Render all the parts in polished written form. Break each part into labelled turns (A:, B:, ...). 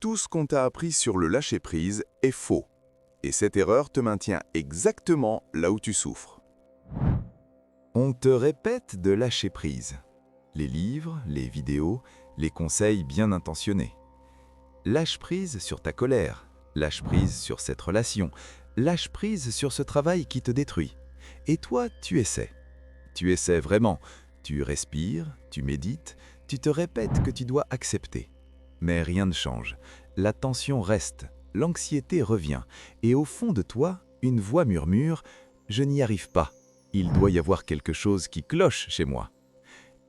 A: Tout ce qu'on t'a appris sur le lâcher-prise est faux. Et cette erreur te maintient exactement là où tu souffres.
B: On te répète de lâcher prise. Les livres, les vidéos, les conseils bien intentionnés. Lâche prise sur ta colère, lâche prise sur cette relation, lâche prise sur ce travail qui te détruit. Et toi, tu essaies. Tu essaies vraiment. Tu respires, tu médites, tu te répètes que tu dois accepter. Mais rien ne change. La tension reste, l'anxiété revient. Et au fond de toi, une voix murmure « Je n'y arrive pas. Il doit y avoir quelque chose qui cloche chez moi. »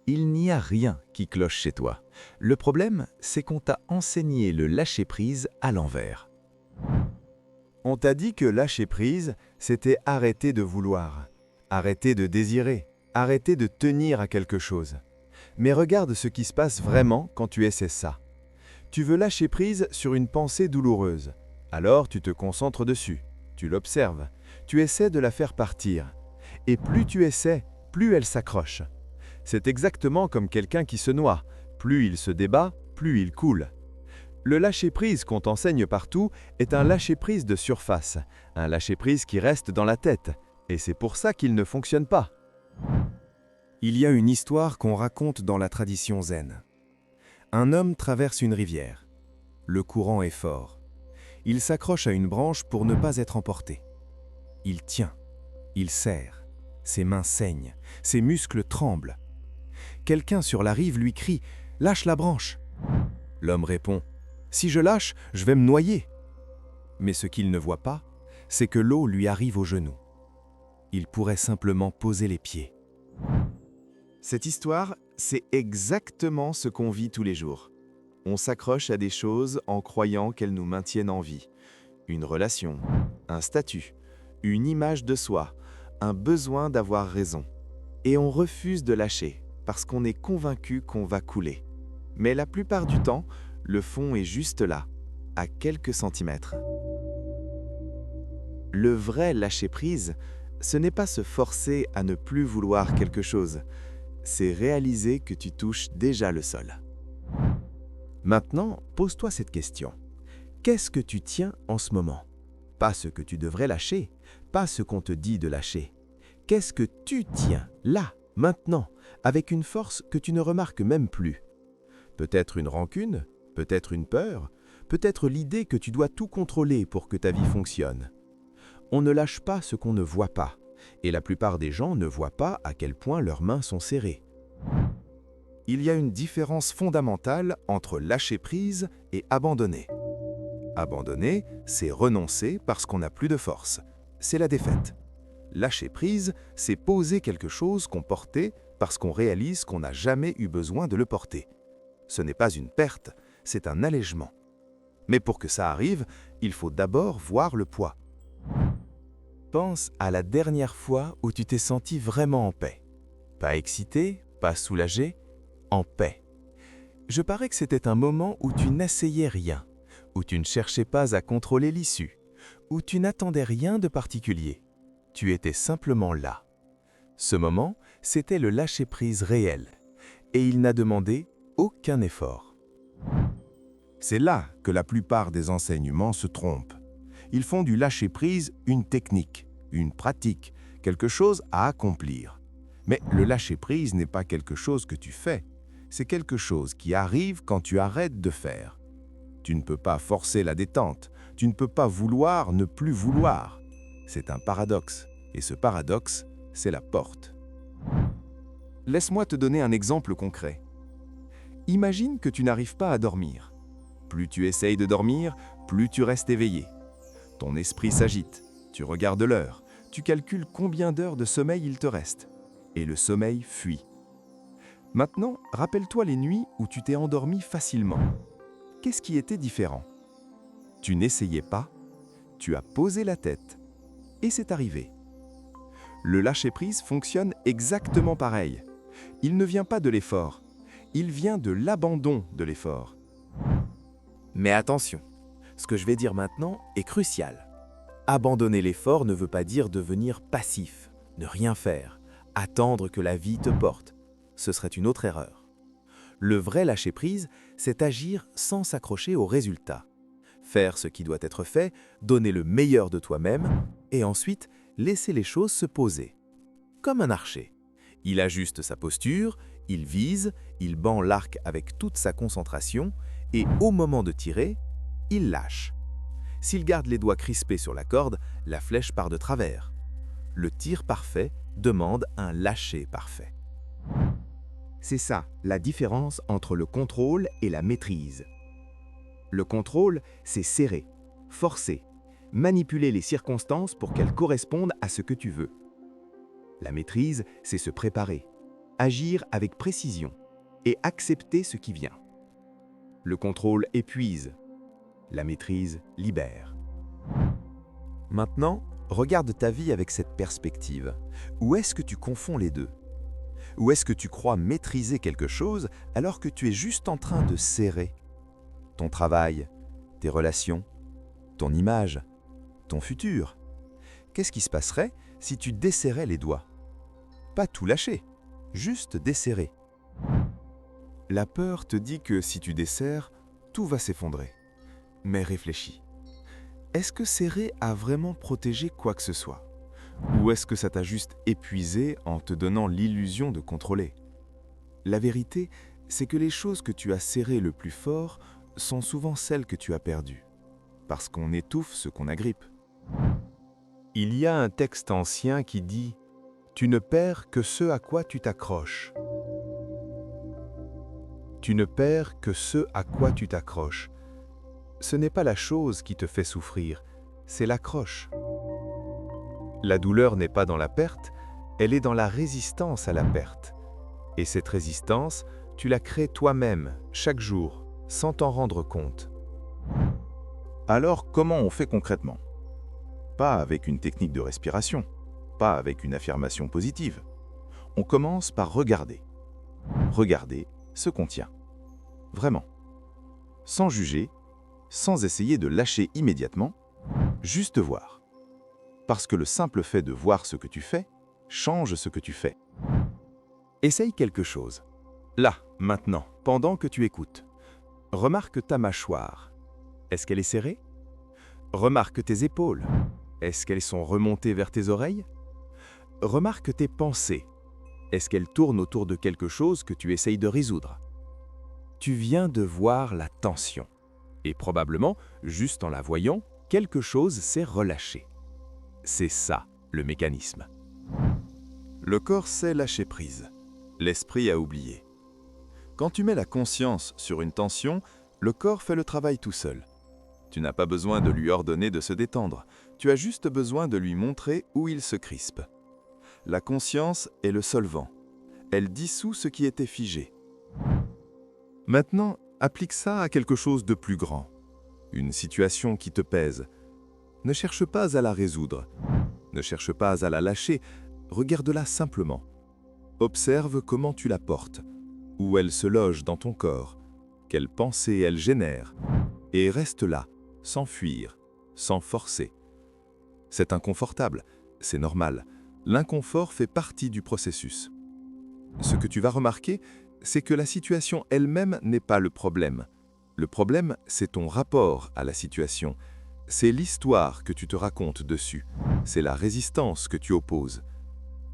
B: Il n'y a rien qui cloche chez toi. Le problème, c'est qu'on t'a enseigné le lâcher-prise à l'envers.
C: On t'a dit que lâcher prise, c'était arrêter de vouloir, arrêter de désirer, arrêter de tenir à quelque chose. Mais regarde ce qui se passe vraiment quand tu essaies ça. Tu veux lâcher prise sur une pensée douloureuse. Alors tu te concentres dessus, tu l'observes, tu essaies de la faire partir. Et plus tu essaies, plus elle s'accroche. C'est exactement comme quelqu'un qui se noie. Plus il se débat, plus il coule. Le lâcher-prise qu'on t'enseigne partout est un lâcher-prise de surface, un lâcher-prise qui reste dans la tête, et c'est pour ça qu'il ne fonctionne pas. Il y a une histoire qu'on raconte dans la tradition zen. Un homme traverse une rivière. Le courant est fort. Il s'accroche à une branche pour ne pas être emporté. Il tient, il serre, ses mains saignent, ses muscles tremblent. Quelqu'un sur la rive lui crie « Lâche la branche !» L'homme répond « Si je lâche, je vais me noyer !» Mais ce qu'il ne voit pas, c'est que l'eau lui arrive aux genoux. Il pourrait simplement poser les pieds. Cette histoire, c'est exactement ce qu'on vit tous les jours. On s'accroche à des choses en croyant qu'elles nous maintiennent en vie. Une relation, un statut, une image de soi, un besoin d'avoir raison. Et on refuse de lâcher parce qu'on est convaincu qu'on va couler. Mais la plupart du temps, le fond est juste là, à quelques centimètres. Le vrai lâcher-prise, ce n'est pas se forcer à ne plus vouloir quelque chose, c'est réaliser que tu touches déjà le sol. Maintenant, pose-toi cette question. Qu'est-ce que tu tiens en ce moment? Pas ce que tu devrais lâcher, pas ce qu'on te dit de lâcher. Qu'est-ce que tu tiens, là, maintenant, avec une force que tu ne remarques même plus? Peut-être une rancune, peut-être une peur, peut-être l'idée que tu dois tout contrôler pour que ta vie fonctionne. On ne lâche pas ce qu'on ne voit pas, et la plupart des gens ne voient pas à quel point leurs mains sont serrées. Il y a une différence fondamentale entre lâcher prise et abandonner. Abandonner, c'est renoncer parce qu'on n'a plus de force. C'est la défaite. Lâcher prise, c'est poser quelque chose qu'on portait parce qu'on réalise qu'on n'a jamais eu besoin de le porter. Ce n'est pas une perte, c'est un allègement. Mais pour que ça arrive, il faut d'abord voir le poids. Pense à la dernière fois où tu t'es senti vraiment en paix. Pas excité, pas soulagé, en paix. Je parie que c'était un moment où tu n'essayais rien, où tu ne cherchais pas à contrôler l'issue, où tu n'attendais rien de particulier. Tu étais simplement là. Ce moment, c'était le lâcher-prise réel, et il n'a demandé aucun effort.
D: C'est là que la plupart des enseignements se trompent. Ils font du lâcher-prise une technique, une pratique, quelque chose à accomplir. Mais le lâcher-prise n'est pas quelque chose que tu fais, c'est quelque chose qui arrive quand tu arrêtes de faire. Tu ne peux pas forcer la détente, tu ne peux pas vouloir ne plus vouloir. C'est un paradoxe, et ce paradoxe, c'est la porte.
C: Laisse-moi te donner un exemple concret. Imagine que tu n'arrives pas à dormir. Plus tu essayes de dormir, plus tu restes éveillé. Ton esprit s'agite, tu regardes l'heure, tu calcules combien d'heures de sommeil il te reste. Et le sommeil fuit. Maintenant, rappelle-toi les nuits où tu t'es endormi facilement. Qu'est-ce qui était différent? Tu n'essayais pas, tu as posé la tête, et c'est arrivé. Le lâcher-prise fonctionne exactement pareil. Il ne vient pas de l'effort, il vient de l'abandon de l'effort. Mais attention, ce que je vais dire maintenant est crucial. Abandonner l'effort ne veut pas dire devenir passif, ne rien faire, attendre que la vie te porte. Ce serait une autre erreur. Le vrai lâcher-prise, c'est agir sans s'accrocher au résultat. Faire ce qui doit être fait, donner le meilleur de toi-même, et ensuite laisser les choses se poser. Comme un archer. Il ajuste sa posture, il vise, il band l'arc avec toute sa concentration, et au moment de tirer, il lâche. S'il garde les doigts crispés sur la corde, la flèche part de travers. Le tir parfait demande un lâcher parfait.
E: C'est ça, la différence entre le contrôle et la maîtrise. Le contrôle, c'est serrer, forcer, manipuler les circonstances pour qu'elles correspondent à ce que tu veux. La maîtrise, c'est se préparer, agir avec précision et accepter ce qui vient. Le contrôle épuise, la maîtrise libère.
B: Maintenant, regarde ta vie avec cette perspective. Où est-ce que tu confonds les deux? Où est-ce que tu crois maîtriser quelque chose alors que tu es juste en train de serrer? Ton travail, tes relations, ton image, ton futur. Qu'est-ce qui se passerait si tu desserrais les doigts? Pas tout lâcher, juste desserrer. La peur te dit que si tu desserres, tout va s'effondrer. Mais réfléchis. Est-ce que serrer a vraiment protégé quoi que ce soit? Ou est-ce que ça t'a juste épuisé en te donnant l'illusion de contrôler? La vérité, c'est que les choses que tu as serrées le plus fort sont souvent celles que tu as perdues. Parce qu'on étouffe ce qu'on agrippe.
C: Il y a un texte ancien qui dit « Tu ne perds que ce à quoi tu t'accroches ». Tu ne perds que ce à quoi tu t'accroches. Ce n'est pas la chose qui te fait souffrir, c'est l'accroche. La douleur n'est pas dans la perte, elle est dans la résistance à la perte. Et cette résistance, tu la crées toi-même, chaque jour, sans t'en rendre compte.
A: Alors, comment on fait concrètement? Pas avec une technique de respiration, pas avec une affirmation positive. On commence par regarder. Regarder ce qu'on tient. Vraiment. Sans juger, sans essayer de lâcher immédiatement, juste voir. Parce que le simple fait de voir ce que tu fais change ce que tu fais.
C: Essaye quelque chose. Là, maintenant, pendant que tu écoutes. Remarque ta mâchoire. Est-ce qu'elle est serrée? Remarque tes épaules. Est-ce qu'elles sont remontées vers tes oreilles? Remarque tes pensées. Est-ce qu'elles tournent autour de quelque chose que tu essayes de résoudre? Tu viens de voir la tension. Et probablement, juste en la voyant, quelque chose s'est relâché. C'est ça, le mécanisme.
A: Le corps sait lâcher prise. L'esprit a oublié. Quand tu mets la conscience sur une tension, le corps fait le travail tout seul. Tu n'as pas besoin de lui ordonner de se détendre. Tu as juste besoin de lui montrer où il se crispe. La conscience est le solvant. Elle dissout ce qui était figé. Maintenant, applique ça à quelque chose de plus grand. Une situation qui te pèse. Ne cherche pas à la résoudre. Ne cherche pas à la lâcher. Regarde-la simplement. Observe comment tu la portes, où elle se loge dans ton corps, quelles pensées elle génère, et reste là, sans fuir, sans forcer. C'est inconfortable, c'est normal. L'inconfort fait partie du processus. Ce que tu vas remarquer, c'est que la situation elle-même n'est pas le problème. Le problème, c'est ton rapport à la situation. C'est l'histoire que tu te racontes dessus. C'est la résistance que tu opposes.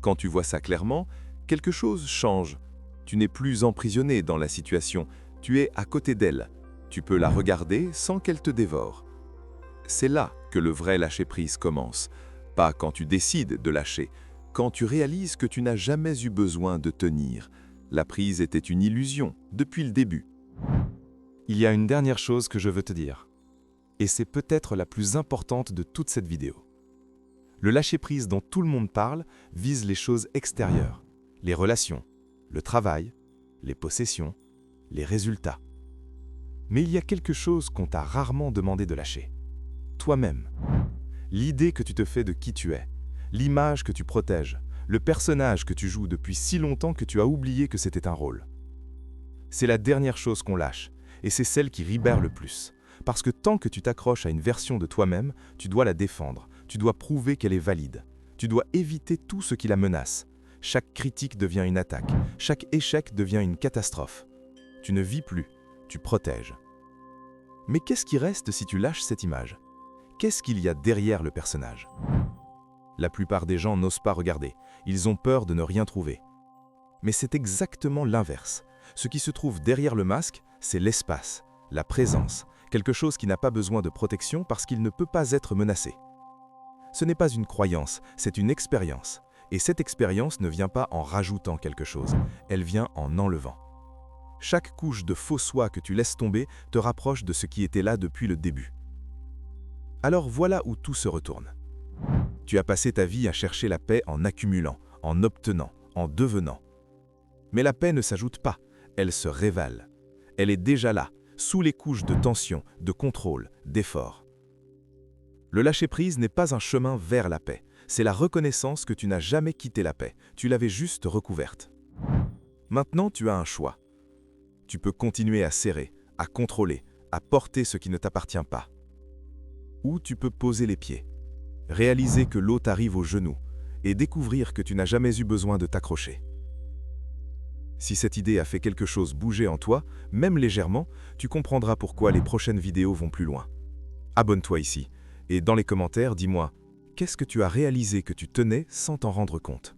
A: Quand tu vois ça clairement, quelque chose change. Tu n'es plus emprisonné dans la situation, tu es à côté d'elle. Tu peux la regarder sans qu'elle te dévore. C'est là que le vrai lâcher-prise commence. Pas quand tu décides de lâcher, quand tu réalises que tu n'as jamais eu besoin de tenir. La prise était une illusion depuis le début.
C: Il y a une dernière chose que je veux te dire. Et c'est peut-être la plus importante de toute cette vidéo. Le lâcher-prise dont tout le monde parle vise les choses extérieures, les relations, le travail, les possessions, les résultats. Mais il y a quelque chose qu'on t'a rarement demandé de lâcher. Toi-même. L'idée que tu te fais de qui tu es, l'image que tu protèges, le personnage que tu joues depuis si longtemps que tu as oublié que c'était un rôle. C'est la dernière chose qu'on lâche, et c'est celle qui libère le plus. Parce que tant que tu t'accroches à une version de toi-même, tu dois la défendre, tu dois prouver qu'elle est valide. Tu dois éviter tout ce qui la menace. Chaque critique devient une attaque, chaque échec devient une catastrophe. Tu ne vis plus, tu protèges. Mais qu'est-ce qui reste si tu lâches cette image? Qu'est-ce qu'il y a derrière le personnage? La plupart des gens n'osent pas regarder, ils ont peur de ne rien trouver. Mais c'est exactement l'inverse. Ce qui se trouve derrière le masque, c'est l'espace, la présence, quelque chose qui n'a pas besoin de protection parce qu'il ne peut pas être menacé. Ce n'est pas une croyance, c'est une expérience. Et cette expérience ne vient pas en rajoutant quelque chose, elle vient en enlevant. Chaque couche de faux soi que tu laisses tomber te rapproche de ce qui était là depuis le début. Alors voilà où tout se retourne. Tu as passé ta vie à chercher la paix en accumulant, en obtenant, en devenant. Mais la paix ne s'ajoute pas, elle se révèle. Elle est déjà là, sous les couches de tension, de contrôle, d'effort. Le lâcher-prise n'est pas un chemin vers la paix, c'est la reconnaissance que tu n'as jamais quitté la paix, tu l'avais juste recouverte. Maintenant, tu as un choix. Tu peux continuer à serrer, à contrôler, à porter ce qui ne t'appartient pas. Ou tu peux poser les pieds, réaliser que l'eau t'arrive aux genoux et découvrir que tu n'as jamais eu besoin de t'accrocher. Si cette idée a fait quelque chose bouger en toi, même légèrement, tu comprendras pourquoi les prochaines vidéos vont plus loin. Abonne-toi ici et dans les commentaires, dis-moi, qu'est-ce que tu as réalisé que tu tenais sans t'en rendre compte ?